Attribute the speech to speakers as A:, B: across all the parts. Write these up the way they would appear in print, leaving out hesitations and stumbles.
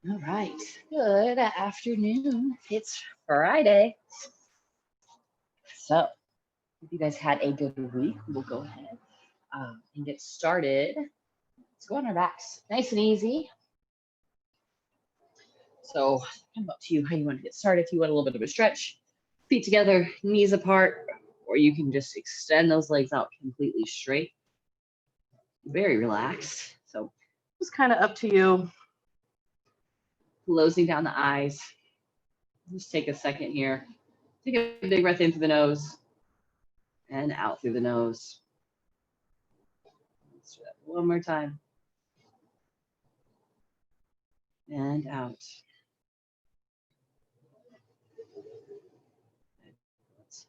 A: All right, good afternoon. It's Friday. So, if you guys had a good week, we'll go ahead and get started. Let's go on our backs, nice and easy. So, kind of up to you how you want to get started. If you want a little bit of a stretch, feet together, knees apart, or you can just extend those legs out completely straight. Very relaxed. So, it's kind of up to you. Closing down the eyes. Just take a second here. Take a big breath in through the nose and out through the nose. Let's do that one more time. And out. Let's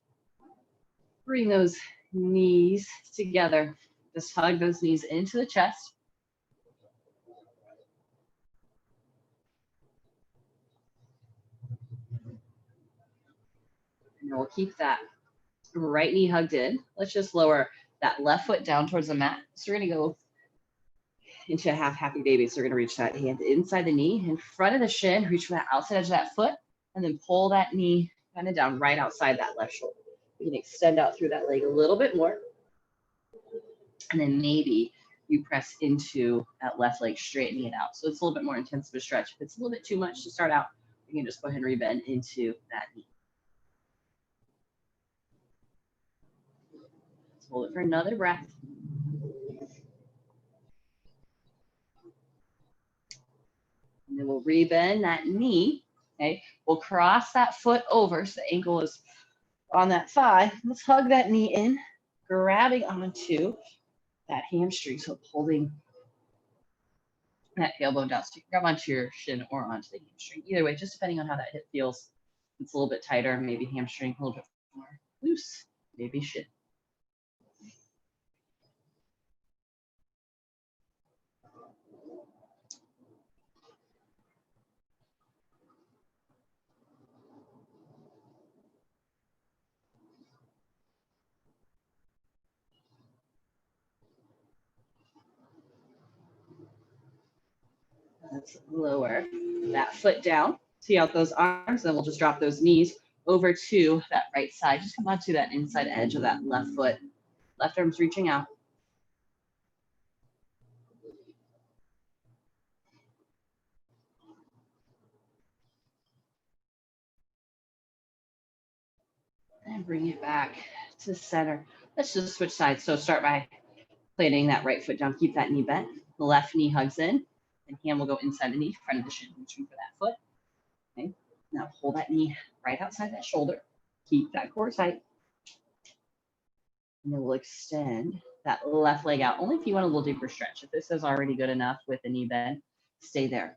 A: bring those knees together. Just hug those knees into the chest. And we'll keep that right knee hugged in. Let's just lower that left foot down towards the mat. So we're going to go into a half happy baby. So we're going to reach that hand inside the knee, in front of the shin, reach for that outside edge of that foot, and then pull that knee kind of down right outside that left shoulder. You can extend out through that leg a little bit more. And then maybe you press into that left leg, straightening it out. So it's a little bit more intense of a stretch. If it's a little bit too much to start out, you can just go ahead and rebend into that knee. Let's hold it for another breath. And then we'll rebend that knee. Okay, we'll cross that foot over so the ankle is on that thigh. Let's hug that knee in, grabbing onto that hamstring. So holding that tailbone down. So you can grab onto your shin or onto the hamstring. Either way, just depending on how that hip feels. It's a little bit tighter, maybe hamstring a little bit more loose, maybe shin. Let's lower that foot down. See out those arms, then we'll just drop those knees over to that right side. Just come onto that inside edge of that left foot. Left arm's reaching out. And bring it back to center. Let's just switch sides. So start by planting that right foot down. Keep that knee bent. The left knee hugs in, and hand will go inside the knee, front of the shin, reaching for that foot. Okay. Now pull that knee right outside that shoulder. Keep that core tight. And then we'll extend that left leg out. Only if you want a little deeper stretch. If this is already good enough with the knee bend, stay there.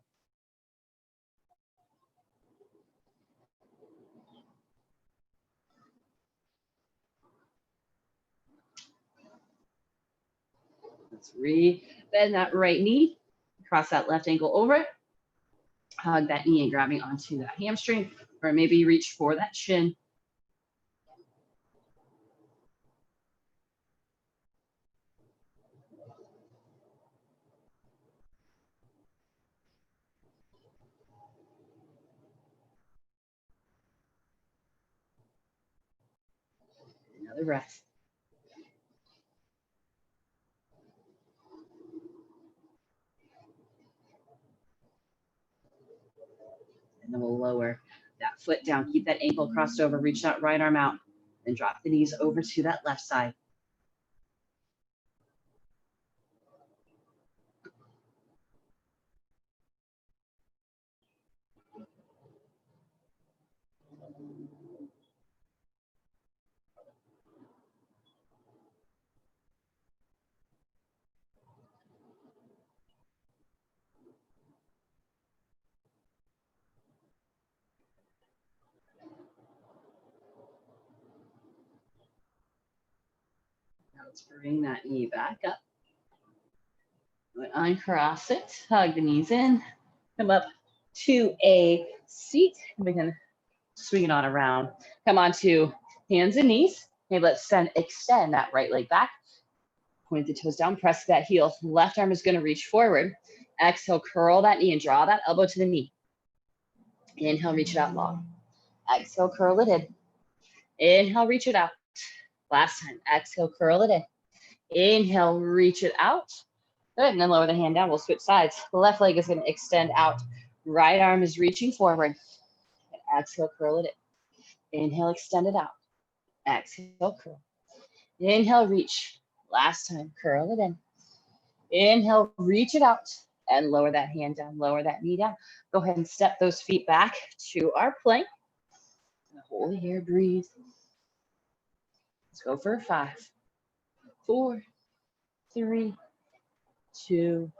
A: Let's re-bend that right knee. Cross that left ankle over it. Hug that knee and grabbing onto that hamstring, or maybe reach for that shin. Another breath. And then we'll lower that foot down. Keep that ankle crossed over. Reach that right arm out. And drop the knees over to that left side. Now let's bring that knee back up. Uncross it. Hug the knees in. Come up to a seat. We can swing it on around. Come on to hands and knees. Okay, let's extend that right leg back. Point the toes down, press that heel. Left arm is going to reach forward. Exhale, curl that knee and draw that elbow to the knee. Inhale, reach it out long. Exhale, curl it in. Inhale, reach it out. Last time. Exhale, curl it in. Inhale, reach it out. Good, and then lower the hand down. We'll switch sides. The left leg is going to extend out. Right arm is reaching forward. Exhale, curl it in. Inhale, extend it out. Exhale, curl. Inhale, reach. Last time, curl it in. Inhale, reach it out. And lower that hand down, lower that knee down. Go ahead and step those feet back to our plank. Hold here, breathe. Let's go for 5, 4, 3, 2,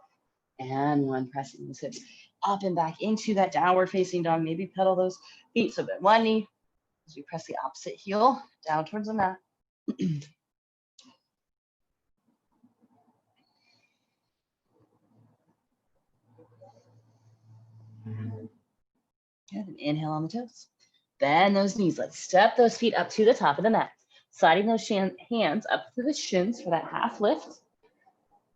A: and 1. Pressing those hips up and back into that downward facing dog. Maybe pedal those feet so that one knee as we press the opposite heel down towards the mat. Good, and inhale on the toes. Bend those knees. Let's step those feet up to the top of the mat. Sliding those hands up to the shins for that half lift. And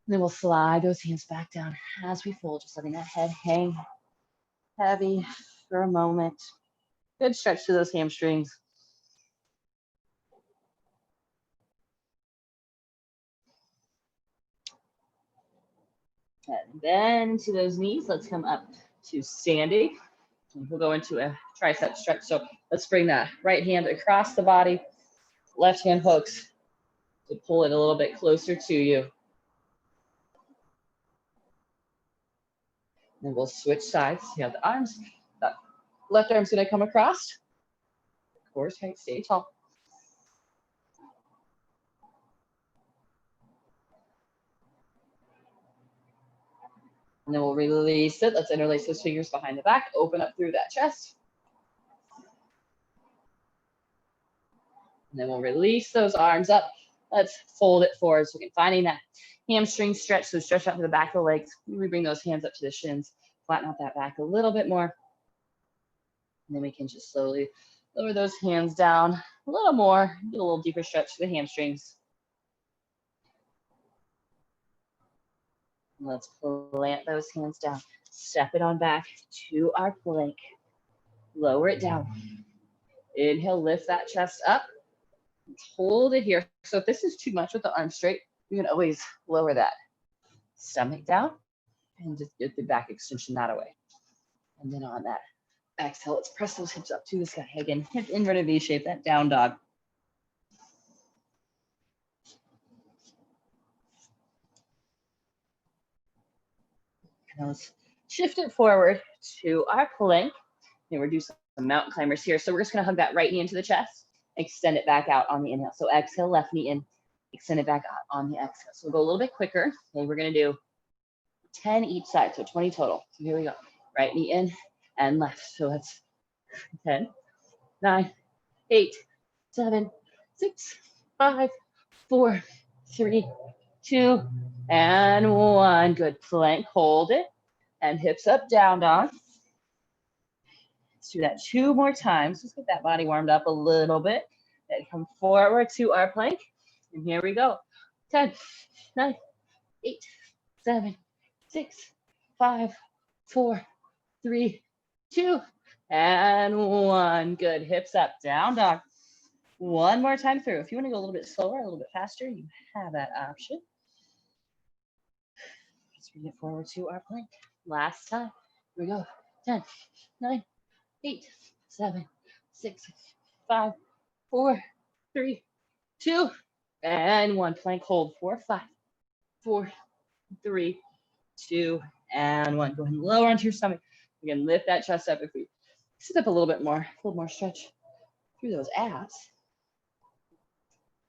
A: then we'll slide those hands back down as we fold, just letting that head hang heavy for a moment. Good stretch to those hamstrings. And then to those knees, let's come up to standing. We'll go into a tricep stretch. So let's bring that right hand across the body. Left hand hooks to pull it a little bit closer to you. And we'll switch sides. You have the arms. That left arm's going to come across. Core tight, stay tall. And then we'll release it. Let's interlace those fingers behind the back. Open up through that chest. And then we'll release those arms up. Let's fold it forward. So we can finding that hamstring stretch. So stretch out to the back of the legs. We bring those hands up to the shins. Flatten out that back a little bit more. And then we can just slowly lower those hands down a little more. Get a little deeper stretch to the hamstrings. Let's plant those hands down. Step it on back to our plank. Lower it down. Inhale, lift that chest up. Hold it here. So if this is too much with the arms straight, you can always lower that stomach down and just get the back extension that way. And then on that exhale, let's press those hips up to the sky. Again, hip inverted V shape, that down dog. Now let's shift it forward to our plank. And we're doing some mountain climbers here. So we're just going to hug that right knee into the chest, extend it back out on the inhale. So exhale, left knee in, extend it back out on the exhale. So we'll go a little bit quicker. Okay, we're going to do 10 each side, so 20 total. So here we go. Right knee in and left. So that's 10, 9, 8, 7, 6, 5, 4, 3, 2, and 1. Good. Plank, hold it. And hips up, down dog. Let's do that 2 more times. Just get that body warmed up a little bit. Then come forward to our plank. And here we go. 10, 9, 8, 7, 6, 5, 4, 3, 2, and 1. Good. Hips up, down dog. 1 more time through. If you want to go a little bit slower, a little bit faster, you have that option. Let's bring it forward to our plank. Last time. Here we go. 10, 9, 8, 7, 6, 5, 4, 3, 2, and 1. Plank hold. 4, 5, 4, 3, 2, and 1. Go ahead and lower onto your stomach. Again, lift that chest up. If we sit up a little bit more, a little more stretch through those abs.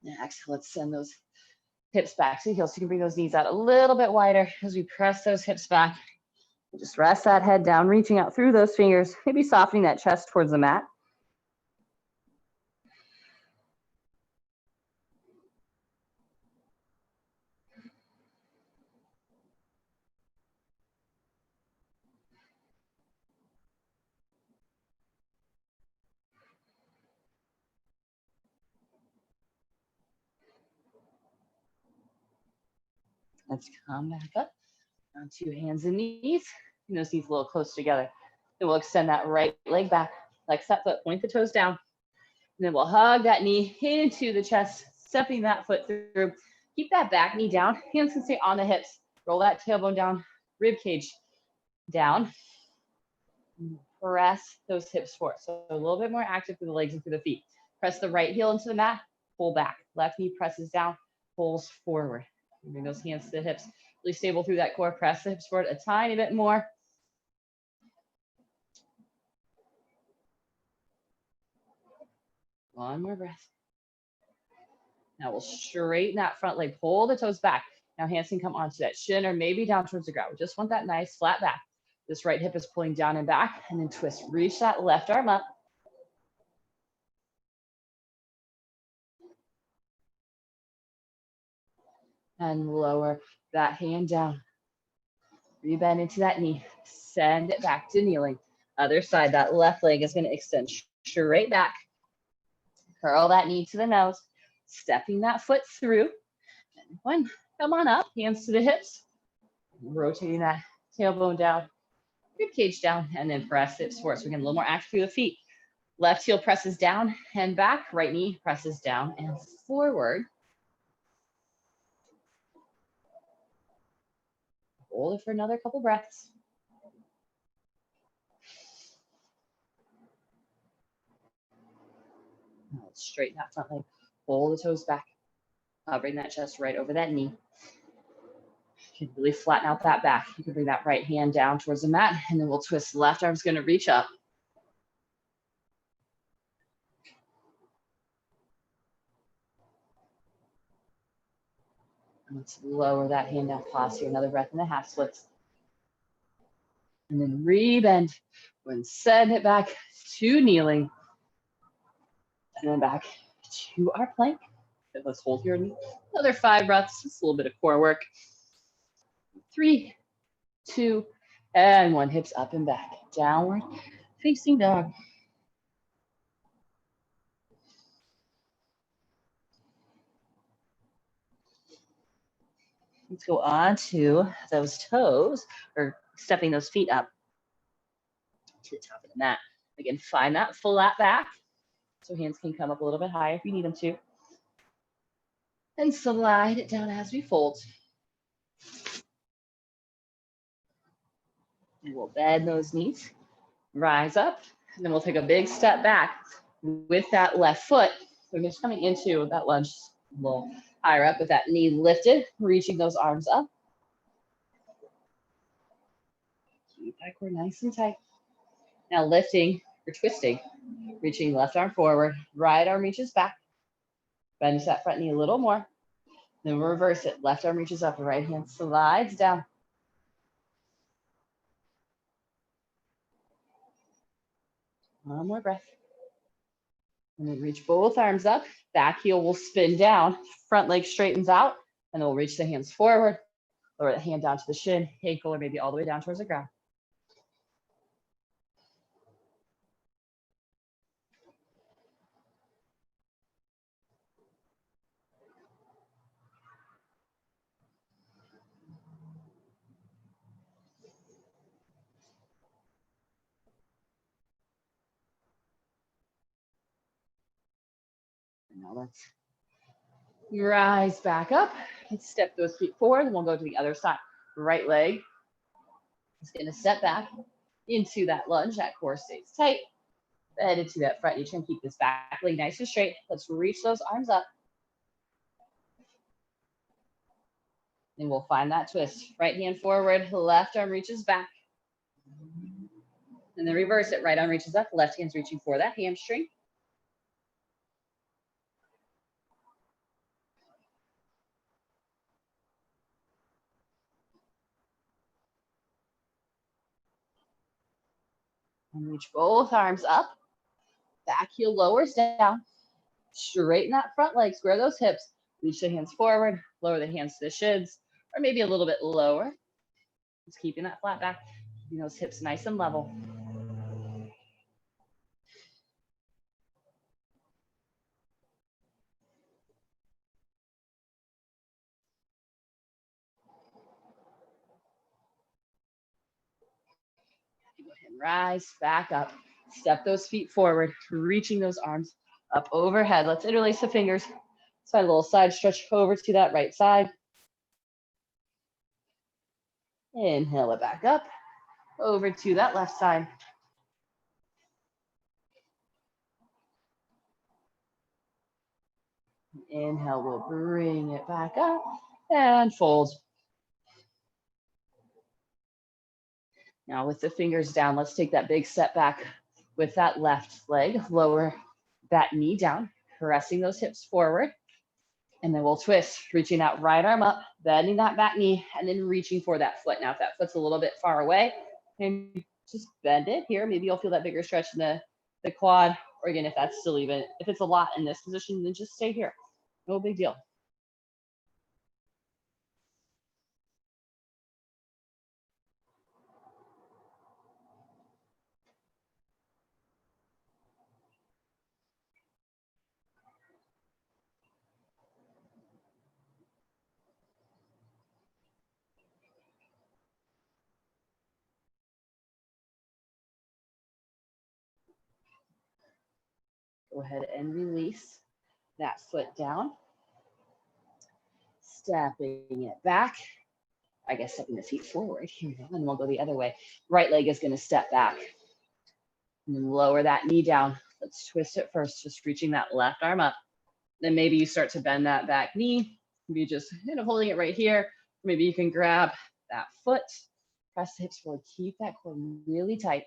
A: Next, let's send those hips back to the heels. So you can bring those knees out a little bit wider as we press those hips back. Just rest that head down, reaching out through those fingers, maybe softening that chest towards the mat. Let's come back up. On 2 hands and knees. And those knees a little close together. Then we'll extend that right leg back. Flex that foot, point the toes down. And then we'll hug that knee into the chest, stepping that foot through. Keep that back knee down. Hands can stay on the hips. Roll that tailbone down, rib cage down. Press those hips forward. So a little bit more active through the legs and through the feet. Press the right heel into the mat, pull back. Left knee presses down, pulls forward. Bring those hands to the hips. Really stable through that core. Press the hips forward a tiny bit more. One more breath. Now we'll straighten that front leg, pull the toes back. Now hands can come onto that shin or maybe down towards the ground. We just want that nice flat back. This right hip is pulling down and back, and then twist. Reach that left arm up. And lower that hand down. Rebend into that knee. Send it back to kneeling. Other side, that left leg is going to extend straight back. Curl that knee to the nose. Stepping that foot through. And one, come on up, hands to the hips. Rotating that tailbone down, rib cage down, and then press hips forward. So we're getting a little more active through the feet. Left heel presses down and back. Right knee presses down and forward. Hold it for another couple breaths. Now let's straighten that front leg. Pull the toes back. Bring that chest right over that knee. You can really flatten out that back. You can bring that right hand down towards the mat, and then we'll twist. Left arm's going to reach up. And let's lower that hand down. Pause here. Another breath in the half splits. And then rebend. When send it back to kneeling. And then back to our plank. Let's hold here. Another 5 breaths. Just a little bit of core work. 3, 2, and 1. Hips up and back. Downward facing dog. Let's go on to those toes, or stepping those feet up to the top of the mat. Again, find that flat back. So hands can come up a little bit higher if you need them to. And slide it down as we fold. And we'll bend those knees, rise up, and then we'll take a big step back with that left foot. So we're just coming into that lunge a little higher up with that knee lifted, reaching those arms up. Keep that core nice and tight. Now lifting or twisting, reaching left arm forward, right arm reaches back. Bend that front knee a little more. Then reverse it. Left arm reaches up, right hand slides down. One more breath. And then reach both arms up. Back heel will spin down. Front leg straightens out. And then we'll reach the hands forward. Lower the hand down to the shin, ankle, or maybe all the way down towards the ground. Now let's rise back up. Let's step those feet forward, and we'll go to the other side. Right leg is going to step back into that lunge. That core stays tight. Bend into that front knee. Try and keep this back leg nice and straight. Let's reach those arms up. And we'll find that twist. Right hand forward, left arm reaches back. And then reverse it. Right arm reaches up, left hand's reaching for that hamstring. And reach both arms up. Back heel lowers down. Straighten that front leg, square those hips. Reach the hands forward, lower the hands to the shins, or maybe a little bit lower. Just keeping that flat back, keeping those hips nice and level. and rise back up. Step those feet forward, reaching those arms up overhead. Let's interlace the fingers. Let's find a little side stretch over to that right side. Inhale it back up, over to that left side. Inhale, we'll bring it back up and fold. Now with the fingers down, let's take that big step back with that left leg. Lower that knee down, pressing those hips forward. And then we'll twist, reaching that right arm up, bending that back knee, and then reaching for that foot. Now, if that foot's a little bit far away, and just bend it here. Maybe you'll feel that bigger stretch in the quad, or again, if that's still even, if it's a lot in this position, then just stay here. No big deal. Go ahead and release that foot down. Stepping it back. I guess stepping the feet forward. Here we go. And we'll go the other way. Right leg is going to step back. And then lower that knee down. Let's twist it first, just reaching that left arm up. Then maybe you start to bend that back knee. Maybe just kind of holding it right here. Maybe you can grab that foot, press the hips forward, keep that core really tight.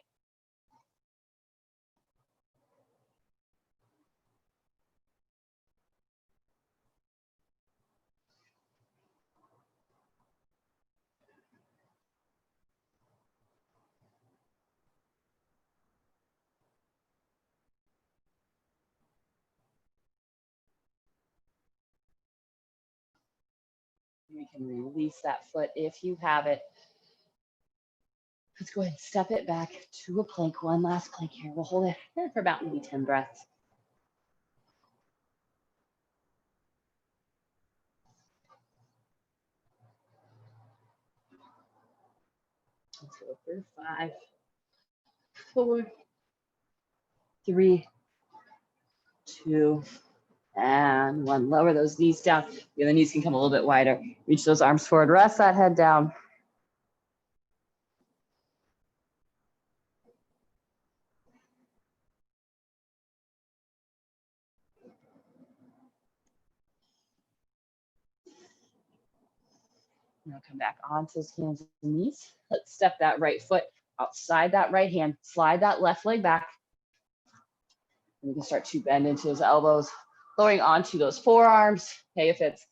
A: You can release that foot if you have it. Let's go ahead and step it back to a plank. One last plank here. We'll hold it for about maybe 10 breaths. Let's go for 5, 4, 3, 2, and 1. Lower those knees down. The other knees can come a little bit wider. Reach those arms forward. Rest that head down. Now come back onto those hands and knees. Let's step that right foot outside that right hand. Slide that left leg back. And we can start to bend into those elbows, lowering onto those forearms. Okay, if it's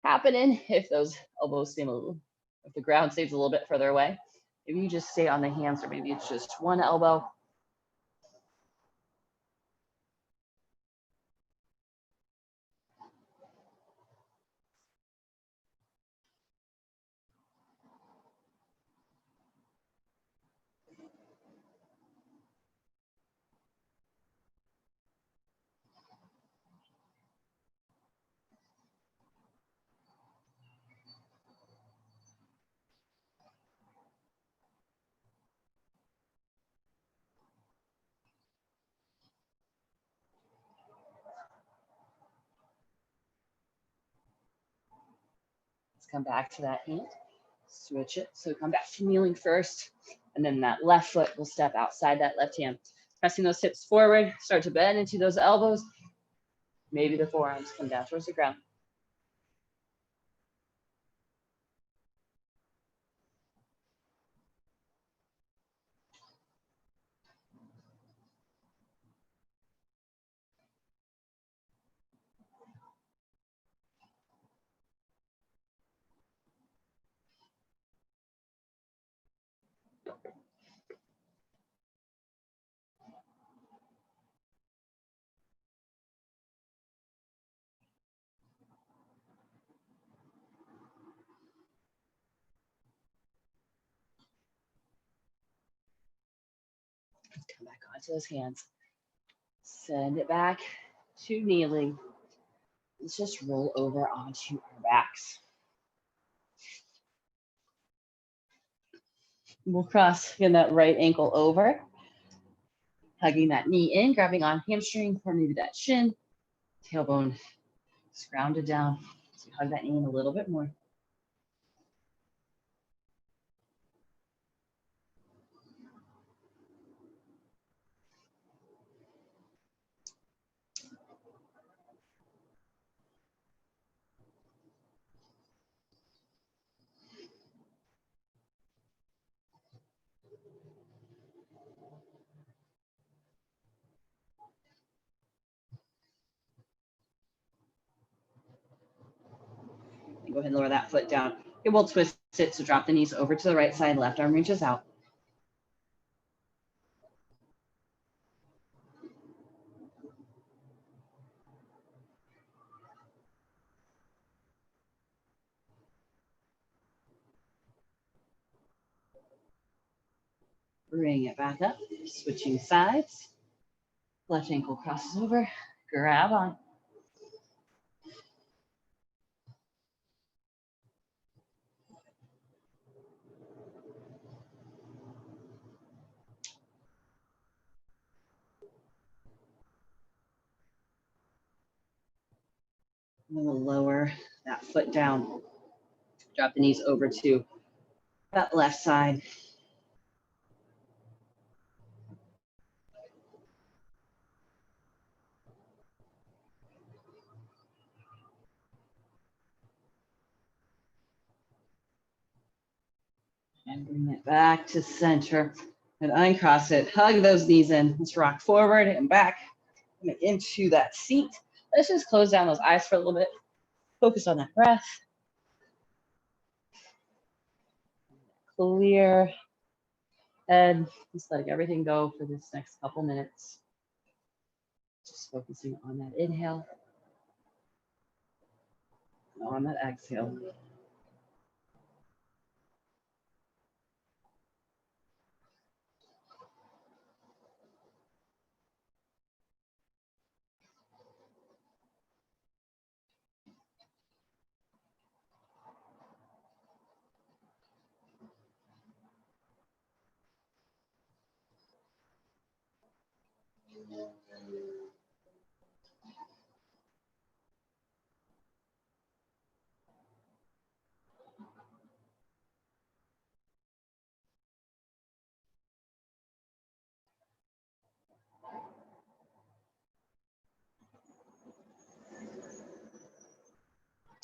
A: happening, if those elbows seem a little, if the ground stays a little bit further away, maybe you just stay on the hands, or maybe it's just one elbow. Let's come back to that hand. Switch it. So come back to kneeling first, and then that left foot will step outside that left hand. Pressing those hips forward, start to bend into those elbows. Maybe the forearms come down towards the ground. Come back onto those hands. Send it back to kneeling. Let's just roll over onto our backs. We'll cross again that right ankle over, hugging that knee in, grabbing on hamstring or maybe that shin, tailbone is grounded down. So hug that knee in a little bit more. Go ahead and lower that foot down. Okay, we'll twist it. So drop the knees over to the right side. Left arm reaches out. Bring it back up. Switching sides. Left ankle crosses over. Grab on. And then we'll lower that foot down. Drop the knees over to that left side. And bring it back to center and uncross it. Hug those knees in. Let's rock forward and back into that seat. Let's just close down those eyes for a little bit. Focus on that breath. Clear. And just letting everything go for this next couple minutes. Just focusing on that inhale. On that exhale.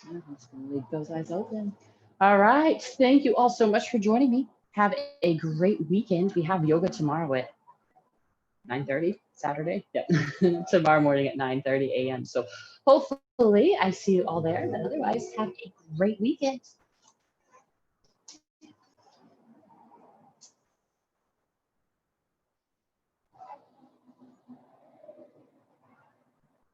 A: I'm just going to leave those eyes open. All right. Thank you all so much for joining me. Have a great weekend. We have yoga tomorrow at 9:30 Saturday. Yeah. Tomorrow morning at 9:30 a.m. So hopefully I see you all there. But otherwise, have a great weekend.